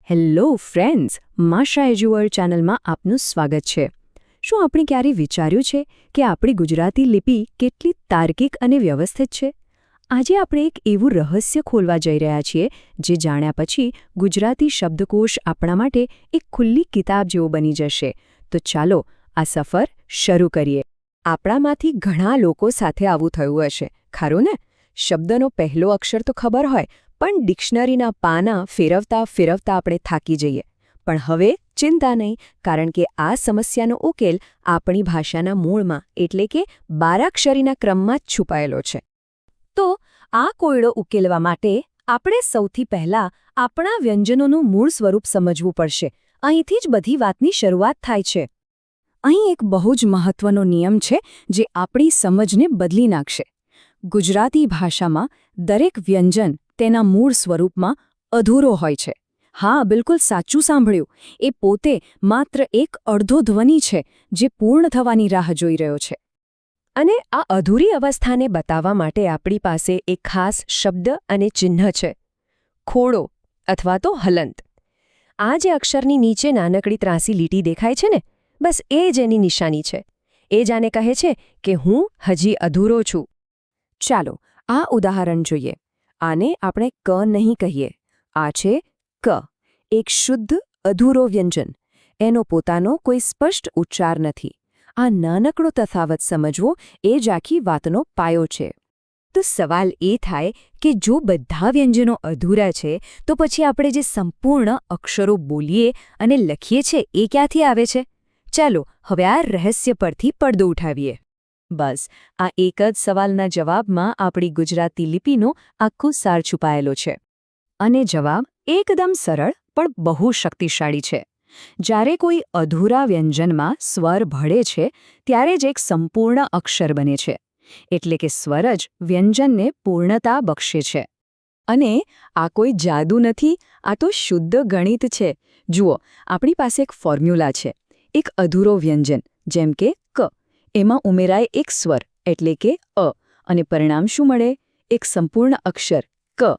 Hello friends, Masha એજ્યુઅર ચેનલમાં આપનું સ્વાગત છે. શું આપણે ક્યારેય વિચાર્યું છે કે આપણી ગુજરાતી લિપિ કેટલી તાર્કિક અને વ્યવસ્થિત છે? આજે આપણે એક એવું રહસ્ય ખોલવા જઈ રહ્યા છીએ જે જાણ્યા પછી ગુજરાતી શબ્દકોશ આપણા માટે એક ખુલ્લી કિતાબ જેવો બની જશે. તો ચાલો આ સફર શરૂ કરીએ. આપણામાંથી ઘણા લોકો સાથે આવું થયું હશે, ખરું ને? શબ્દનો પહેલો અક્ષર તો ખબર હોય, પણ ડિક્શનરીના પાના ફેરવતા ફેરવતા આપણે થાકી જઈએ. પણ હવે ચિંતા નહીં, કારણ કે આ સમસ્યાનો ઉકેલ આપણી ભાષાના મૂળમાં એટલે કે બારાક્ષરીના ક્રમમાં જ છુપાયેલો છે. તો આ કોયડો ઉકેલવા માટે આપણે સૌથી પહેલાં આપણા વ્યંજનોનું મૂળ સ્વરૂપ સમજવું પડશે. અહીંથી જ બધી વાતની શરૂઆત થાય છે. અહીં એક બહુ જ મહત્વનો નિયમ છે જે આપણી સમજને બદલી નાખશે. ગુજરાતી ભાષામાં દરેક વ્યંજન તેના મૂળ સ્વરૂપમાં અધૂરો હોય છે. હા, બિલકુલ સાચું સાંભળ્યું. એ પોતે માત્ર એક અડધો ધ્વનિ છે જે પૂર્ણ થવાની રાહ જોઈ રહ્યો છે. અને આ અધૂરી અવસ્થાને બતાવવા માટે આપણી પાસે એક ખાસ શબ્દ અને ચિહ્ન છે: ખોડો અથવા તો હલંત. આ જે અક્ષરની નીચે નાનકડી ત્રાંસી લીટી દેખાય છે ને, બસ એ જ એની નિશાની છે. એ જ આને કહે છે કે હું હજી અધૂરો છું. ચાલો આ ઉદાહરણ જોઈએ. આને આપણે ક નહીં કહીએ, આ છે ક, એક શુદ્ધ અધૂરો વ્યંજન. એનો પોતાનો કોઈ સ્પષ્ટ ઉચ્ચાર નથી. આ નાનકડો તફાવત સમજવો એ જ આખી વાતનો પાયો છે. તો સવાલ એ થાય કે જો બધા વ્યંજનો અધૂરા છે, તો પછી આપણે જે સંપૂર્ણ અક્ષરો બોલીએ અને લખીએ છીએ એ ક્યાંથી આવે છે? ચાલો હવે આ રહસ્ય પરથી પડદો ઉઠાવીએ. બસ આ એક જ સવાલના જવાબમાં આપણી ગુજરાતી લિપિનો આખો સાર છુપાયેલો છે. અને જવાબ એકદમ સરળ પણ બહુ શક્તિશાળી છે. જ્યારે કોઈ અધૂરા વ્યંજનમાં સ્વર ભળે છે, ત્યારે જ એક સંપૂર્ણ અક્ષર બને છે. એટલે કે સ્વર જ વ્યંજનને પૂર્ણતા બક્ષે છે. અને આ કોઈ જાદુ નથી, આ તો શુદ્ધ ગણિત છે. જુઓ, આપણી પાસે એક ફોર્મ્યુલા છે. એક અધૂરો વ્યંજન જેમ કે ક, એમાં ઉમેરાય એક સ્વર એટલે કે અ, અને પરિણામ શું મળે? એક સંપૂર્ણ અક્ષર ક.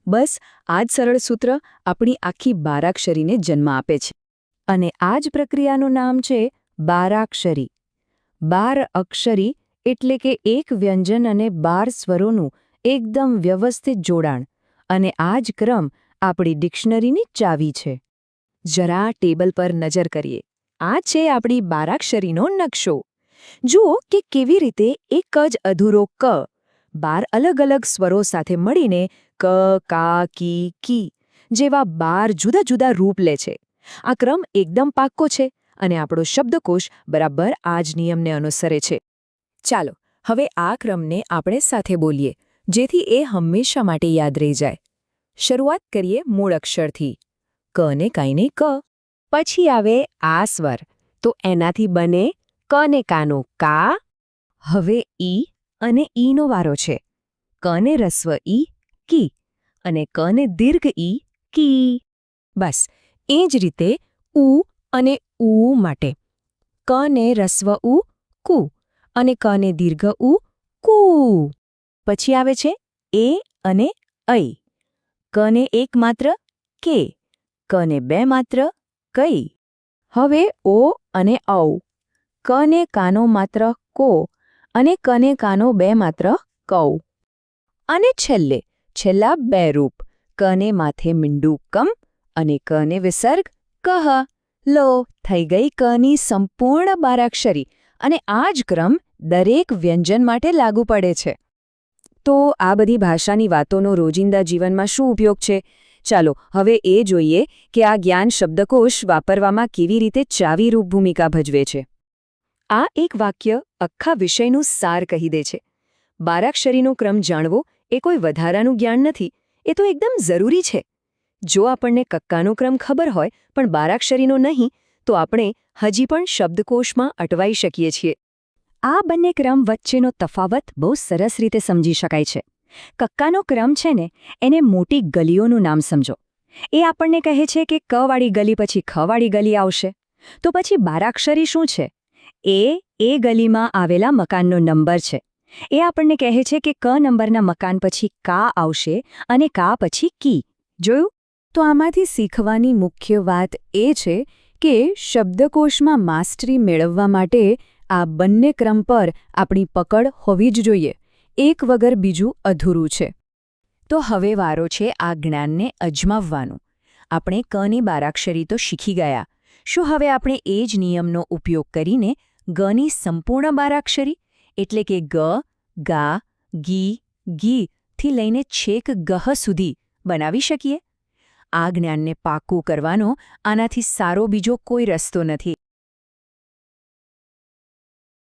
બસ આ જ સરળ સૂત્ર આપણી આખી બારાક્ષરીને જન્મ આપે છે. અને આ જ પ્રક્રિયાનું નામ છે બારાક્ષરી. 12 અક્ષરી એટલે કે એક વ્યંજન અને 12 સ્વરોનું એકદમ વ્યવસ્થિત જોડાણ. અને આ જ ક્રમ આપણી ડિક્શનરીની ચાવી છે. જરા ટેબલ પર નજર કરીએ. આ છે આપણી બારાક્ષરીનો નકશો. જુઓ કે કેવી રીતે એક જ અધૂરો ક 12 અલગ અલગ સ્વરો સાથે મળીને ક, કા, કી, કી જેવા 12 જુદા જુદા રૂપ લે છે. આ ક્રમ એકદમ પાક્કો છે અને આપણો શબ્દકોશ બરાબર આ જ નિયમને અનુસરે છે. ચાલો હવે આ ક્રમને આપણે સાથે બોલીએ, જેથી એ હંમેશા માટે યાદ રહી જાય. શરૂઆત કરીએ મૂળ અક્ષરથી. ક ને કાઈને ક. પછી આવે આ સ્વર, તો એનાથી બને ક ને કાનો કા. હવે ઈ અને ઈનો વારો છે. ક ને રસ્વ ઈ કી અને ક ને દીર્ઘ ઈ કી. બસ એ જ રીતે ઉ અને ઉ માટે. ક ને રસ્વ ઉ કુ અને ક ને દીર્ઘ ઉ કુ. પછી આવે છે એ અને ઐ. ક ને એક માત્ર કે, ક ને બે માત્ર કઈ. હવે ઓ અને ઔ. ક ને કાનો માત્ર કો અને ક ને કાનો બે માત્ર કૌ. અને છેલ્લા બે રૂપ. ક ને માથે મીંડું કમ અને ક ને વિસર્ગ કહ. લો, થઈ ગઈ કની સંપૂર્ણ બારાક્ષરી. અને આ જ ક્રમ દરેક વ્યંજન માટે લાગુ પડે છે. તો આ બધી ભાષાની વાતોનો રોજિંદા જીવનમાં શું ઉપયોગ છે? ચાલો હવે એ જોઈએ કે આ જ્ઞાન શબ્દકોશ વાપરવામાં કેવી રીતે ચાવીરૂપ ભૂમિકા ભજવે છે. આ એક વાક્ય આખા વિષયનું સાર કહી દે છે. બારાક્ષરીનો ક્રમ જાણવો એ કોઈ વધારાનું જ્ઞાન નથી, એ તો એકદમ જરૂરી છે. જો આપણને કક્કાનો ક્રમ ખબર હોય પણ બારાક્ષરીનો નહીં, તો આપણે હજી પણ શબ્દકોશમાં અટવાઈ શકીએ છીએ. આ બંને ક્રમ વચ્ચેનો તફાવત બહુ સરસ રીતે સમજી શકાય છે. કક્કાનો ક્રમ છે ને, એને મોટી ગલીઓનું નામ સમજો. એ આપણને કહે છે કે કવાળી ગલી પછી ખવાળી ગલી આવશે. તો પછી બારાક્ષરી શું છે? એ ગલીમાં આવેલા મકાનનો નંબર છે. એ આપણને કહે છે કે ક નંબરના મકાન પછી કા આવશે અને કા પછી કી. જોયું? તો આમાંથી શીખવાની મુખ્ય વાત એ છે કે શબ્દકોશમાં માસ્ટરી મેળવવા માટે આ બંને ક્રમ પર આપણી પકડ હોવી જ જોઈએ. એક વગર બીજું અધૂરું છે. તો હવે વારો છે આ જ્ઞાનને અજમાવવાનું. આપણે કની બારાક્ષરી તો શીખી ગયા. શું હવે આપણે એ જ નિયમનો ઉપયોગ કરીને ગની સંપૂર્ણ બારાક્ષરી એટલે કે ગ, ગા, ગી, ગી થી લઈને છેક ગહ સુધી બનાવી શકીએ? આ જ્ઞાનને પાક્કું કરવાનો આનાથી સારો બીજો કોઈ રસ્તો નથી.